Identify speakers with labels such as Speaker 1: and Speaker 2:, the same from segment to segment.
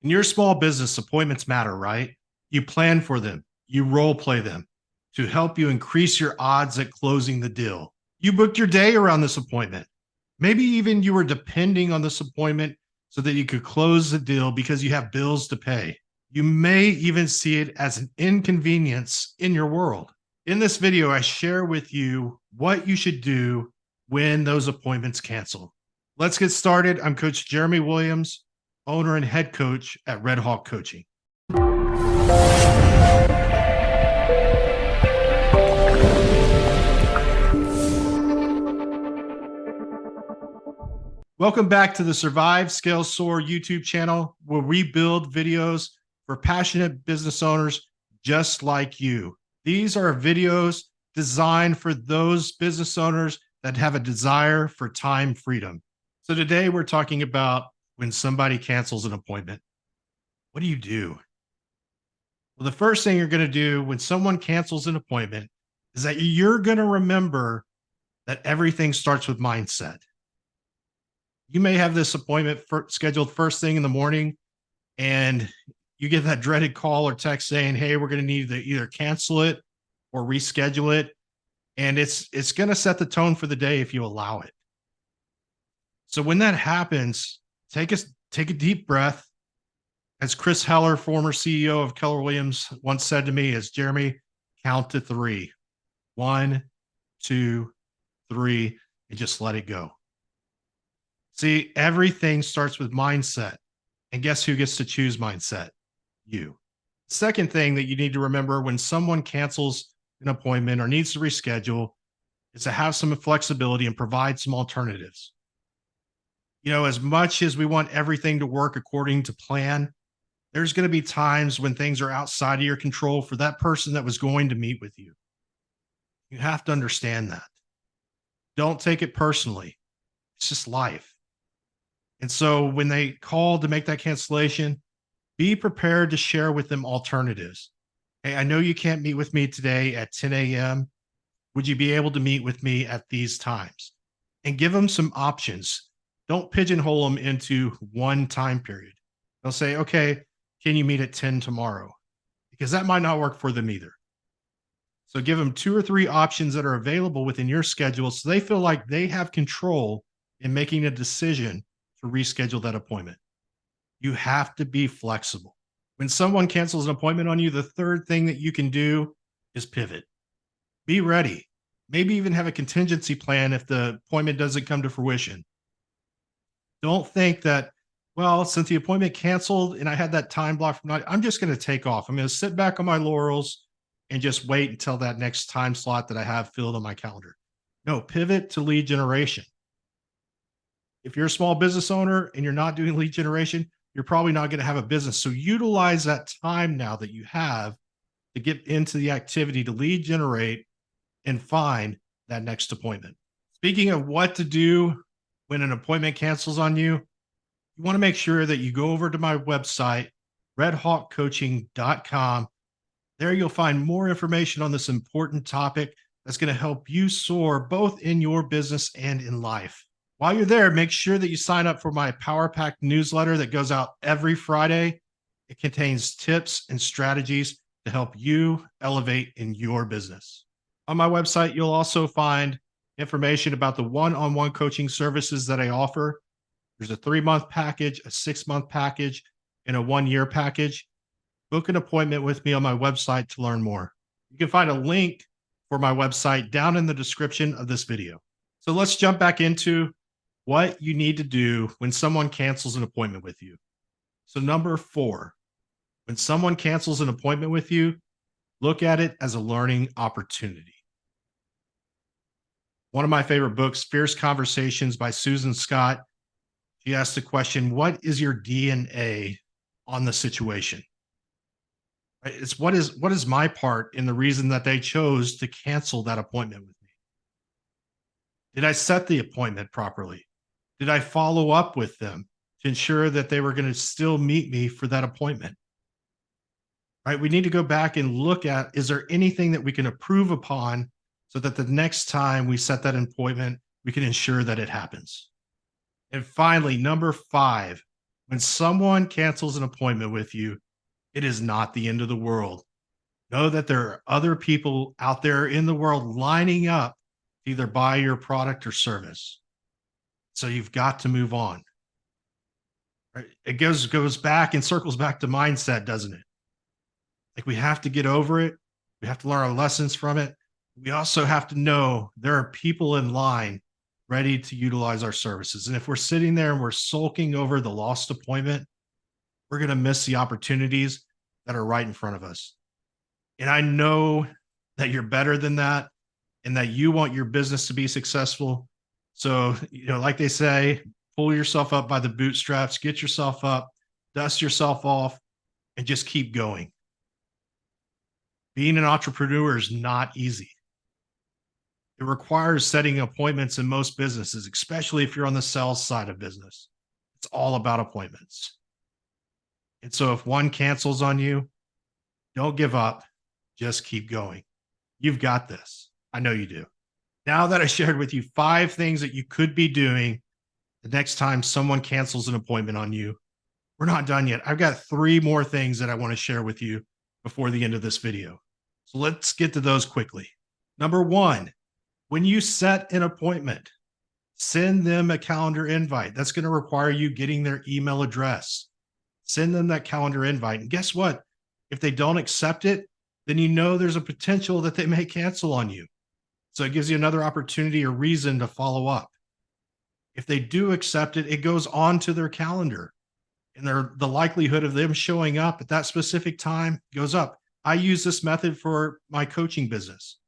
Speaker 1: In your small business, appointments matter, right? You plan for them, you role play them to help you increase your odds at closing the deal. You booked your day around this appointment. Maybe even you were depending on this appointment so that you could close the deal because you have bills to pay. You may even see it as an inconvenience in your world. In this video, I share with you what you should do when those appointments cancel. Let's get started. I'm Coach Jeremy Williams, owner and head coach at Red Hawk Coaching. Welcome back to the Survive Scale Soar YouTube channel, where we build videos for passionate business owners just like you. These are videos designed for those business owners that have a desire for time freedom. So today we're talking about when somebody cancels an appointment. What do you do? Well, the first thing you're going to do when someone cancels an appointment is that you're going to remember that everything starts with mindset. You may have this appointment scheduled first thing in the morning, and you get that dreaded call or text saying, hey, we're going to need to either cancel it or reschedule it. And it's going to set the tone for the day if you allow it. So when that happens, take a deep breath. As Chris Heller, former CEO of Keller Williams, once said to me, as Jeremy, count to three. 1, 2, 3, and just let it go. See, everything starts with mindset. And guess who gets to choose mindset? You. Second thing that you need to remember when someone cancels an appointment or needs to reschedule is to have some flexibility and provide some alternatives. You know, as much as we want everything to work according to plan, there's going to be times when things are outside of your control for that person that was going to meet with you. You have to understand that. Don't take it personally. It's just life. And so when they call to make that cancellation, be prepared to share with them alternatives. Hey, I know you can't meet with me today at 10 a.m. Would you be able to meet with me at these times? And give them some options. Don't pigeonhole them into one time period. They'll say, okay, can you meet at 10 tomorrow? Because that might not work for them either. So give them 2 or 3 options that are available within your schedule so they feel like they have control in making a decision to reschedule that appointment. You have to be flexible. When someone cancels an appointment on you, the third thing that you can do is pivot. Be ready. Maybe even have a contingency plan if the appointment doesn't come to fruition. Don't think that, well, since the appointment canceled and I had that time block from night, I'm just going to take off. I'm going to sit back on my laurels and just wait until that next time slot that I have filled on my calendar. No, pivot to lead generation. If you're a small business owner and you're not doing lead generation, you're probably not going to have a business. So utilize that time now that you have to get into the activity to lead generate and find that next appointment. Speaking of what to do when an appointment cancels on you, you want to make sure that you go over to my website, redhawkcoaching.com. There you'll find more information on this important topic that's going to help you soar both in your business and in life. While you're there, make sure that you sign up for my Power Pack newsletter that goes out every Friday. It contains tips and strategies to help you elevate in your business. On my website, you'll also find information about the one-on-one coaching services that I offer. There's a 3-month package, a 6-month package, and a 1-year package. Book an appointment with me on my website to learn more. You can find a link for my website down in the description of this video. So let's jump back into what you need to do when someone cancels an appointment with you. So number 4, when someone cancels an appointment with you, look at it as a learning opportunity. One of my favorite books, Fierce Conversations by Susan Scott, she asked the question, what is your DNA on the situation? It's what is my part in the reason that they chose to cancel that appointment with me? Did I set the appointment properly? Did I follow up with them to ensure that they were going to still meet me for that appointment? Right? We need to go back and look at, is there anything that we can improve upon so that the next time we set that appointment, we can ensure that it happens? And finally, number 5, When someone cancels an appointment with you, it is not the end of the world. Know that there are other people out there in the world lining up to either buy your product or service. So you've got to move on. Right? It goes back and circles back to mindset, doesn't it? Like we have to get over it. We have to learn our lessons from it. We also have to know there are people in line ready to utilize our services. And if we're sitting there and we're sulking over the lost appointment, we're going to miss the opportunities that are right in front of us. And I know that you're better than that and that you want your business to be successful. So, like they say, pull yourself up by the bootstraps, get yourself up, dust yourself off, and just keep going. Being an entrepreneur is not easy. It requires setting appointments in most businesses, especially if you're on the sales side of business. It's all about appointments. And so if one cancels on you, don't give up. Just keep going. You've got this. I know you do. Now that I shared with you 5 things that you could be doing the next time someone cancels an appointment on you, we're not done yet. I've got 3 more things that I want to share with you before the end of this video. So let's get to those quickly. Number 1, when you set an appointment, send them a calendar invite. That's going to require you getting their email address. Send them that calendar invite. And guess what? If they don't accept it, then you know there's a potential that they may cancel on you. So it gives you another opportunity or reason to follow up. If they do accept it, it goes on to their calendar. And the likelihood of them showing up at that specific time goes up. I use this method for my coaching business.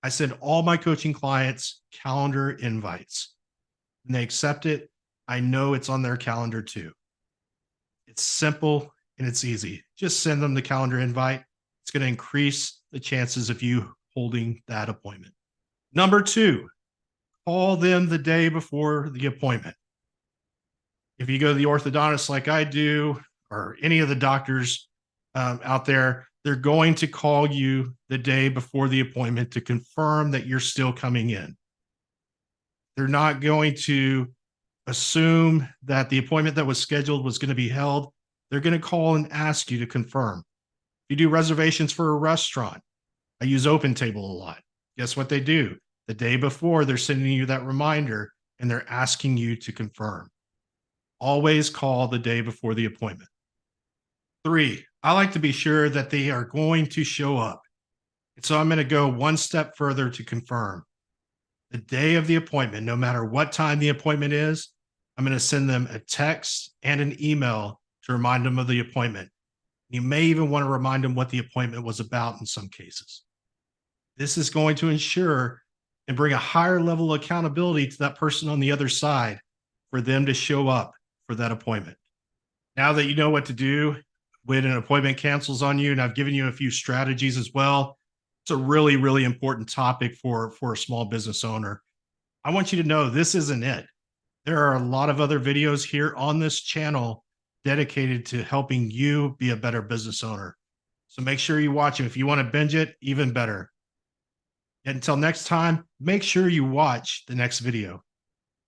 Speaker 1: I send all my coaching clients calendar invites. When they accept it, I know it's on their calendar too. It's simple and it's easy. Just send them the calendar invite. It's going to increase the chances of you holding that appointment. Number 2, call them the day before the appointment. If you go to the orthodontist like I do, or any of the doctors out there, they're going to call you the day before the appointment to confirm that you're still coming in. They're not going to assume that the appointment that was scheduled was going to be held. They're going to call and ask you to confirm. You do reservations for a restaurant. I use OpenTable a lot. Guess what they do? The day before, they're sending you that reminder and they're asking you to confirm. Always call the day before the appointment. 3, I like to be sure that they are going to show up. And so I'm going to go one step further to confirm. The day of the appointment, no matter what time the appointment is, I'm going to send them a text and an email to remind them of the appointment. You may even want to remind them what the appointment was about in some cases. This is going to ensure and bring a higher level of accountability to that person on the other side for them to show up for that appointment. Now that you know what to do when an appointment cancels on you, and I've given you a few strategies as well, it's a really, really important topic for a small business owner. I want you to know this isn't it. There are a lot of other videos here on this channel dedicated to helping you be a better business owner. So make sure you watch them. If you want to binge it, even better. And until next time, make sure you watch the next video.